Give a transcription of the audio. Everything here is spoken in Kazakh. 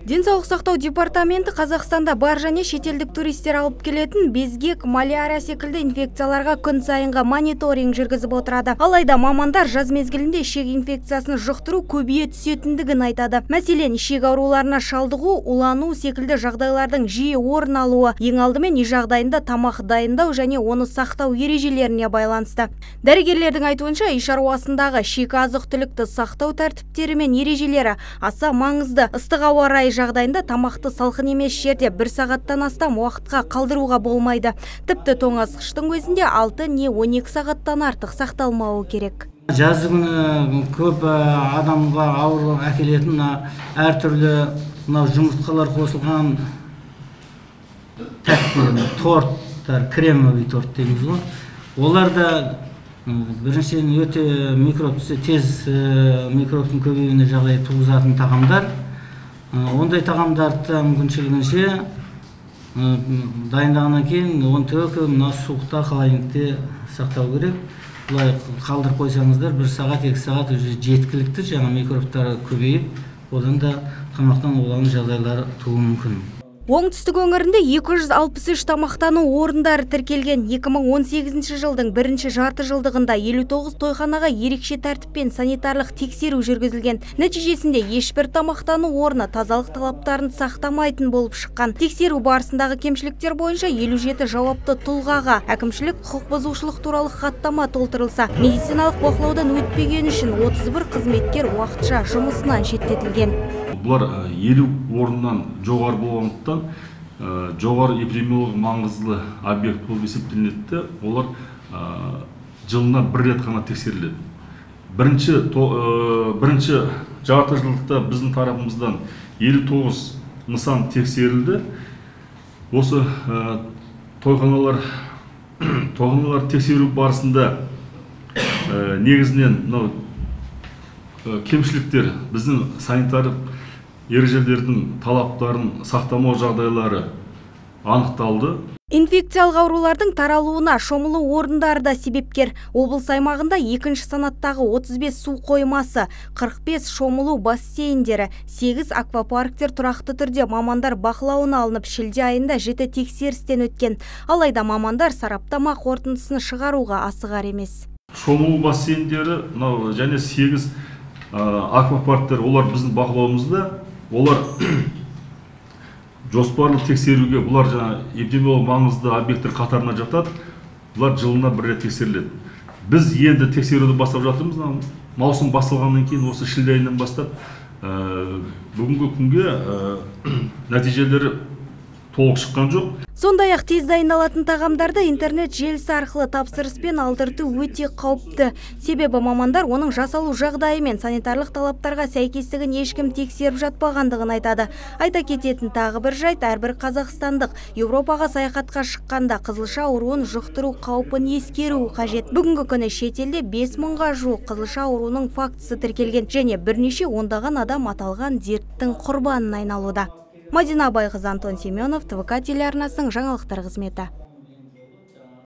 Денсаулық сақтау департаменті Қазақстанда бар және шетелдік туристер алып келетін безгек, малярия секілді инфекцияларға күн сайынғы мониторинг жүргізіп отырады. Алайда мамандар жаз мезгілінде ішек инфекциясын жұқтыру көбейе түсетіндігін айтады. Мәселен, ішек ауруларына шалдығу, улану секілді жағдайлардың жиі орын алуы ең алдымен үй жағдайында тамақ дайындау және оны сақтау ережелеріне байланысты. Дәрігерлердің айтуынша, үй шаруасындағы шикі азық-түлікті сақтау тәртіптері мен ережелері аса маңызды. Ыстық ауа райы жағдайында тамақты салқын емес жерде 1 сағаттан астам уақытқа қалдыруға болмайды. Тіпті тоңазытқыштың өзінде 6 не 12 сағаттан артық сақталмауы керек. Жазы күні көп адамға ауру әкелетін әртүрлі жұмыртқалар қосылған тәттілер, торттар, кремовый торт дейміз ғой. Олар да біріншіден өте тез микробтың көбеюіне жағдай туғызатын тағамдар. Ондай тағамдарды мүмкіншілігінше дайындағаннан кейін оны төгіп суықта, холодильникте сақтау керек. Бұлай қалдырып қойсаңыздар 1 сағат, 2 сағат жеткілікті, жаңа микробтар көбейіп, одан да тамақтан улану жағдайлары туы мүмкін. Оңтүстік өңірінде 263 тамақтану орындары тіркелген. 2018 жылдың бірінші жарты жылдығында 59 тойханаға ерекше тәртіппен санитарлық тексеру жүргізілген. Нәтижесінде ешбір тамақтану орны тазалық талаптарын сақтамайтын болып шыққан. Тексеру барысындағы кемшіліктер бойынша 57 жауапты тұлғаға әкімшілік құқық бұзушылық туралы хаттама толтырылса, медициналық бақылаудан өтпеген үшін 31 қызметкер уақытша жұмысынан шеттетілген. Бұлар 50 орыннан жоғары болғандықтан жоғары эпидемиологиялық маңызды объект болып есептелінеді. Олар жылына 1 рет қана тексеріледі. Бірінші жарты жылдықта біздің тарапымыздан 59 нысан тексерілді. Осы тойханалар тексеру барысында негізінен кемшіліктер біздің санитарлық ережелердің талаптарын сақтамау жағдайлары анықталды. Инфекциялық аурулардың таралуына шомылу орындары да себепкер. Облыс аймағында 2-ші санаттағы 35 су қоймасы, 45 шомылу бассейндері, 8 аквапарктер тұрақты түрде мамандар бақылауына алынып, шілде айында 7 тексерістен өткен. Алайда мамандар сараптама қорытындысын шығаруға асығар емес. Шомылу бассейндері және 8 аквапарктер, олар біздің бақылауымызда, олар жоспарлы тексеруге, бұлар эпидемиологиялық маңызды объекттер қатарына жатады, бұлар жылына 1 рет тексеріледі. Біз енді тексеруді бастап жатырмыз, маусым басталғаннан кейін осы шілде айынан бастап бүгінгі күнге нәтижелері толық шыққан жоқ. Сондай-ақ тез дайындалатын тағамдарды интернет желісі арқылы тапсырыспен алдырту өте қауіпті. Себебі мамандар оның жасалу жағдайы мен санитарлық талаптарға сәйкестігін ешкім тексеріп жатпағандығын айтады. Айта кететін тағы бір жайт, әрбір қазақстандық Еуропаға саяхатқа шыққанда қызылша ауруын жұқтыру қаупін ескеру қажет. Бүгінгі күні шетелде 5000-ға жуық қызылша ауруының фактісі тіркелген және бірнеше ондаған адам аталған дерттің құрбанына айналуда. Мадина Байғыз, Антон Семенов, ТВК телеарнасының жаңалықтар қызметі.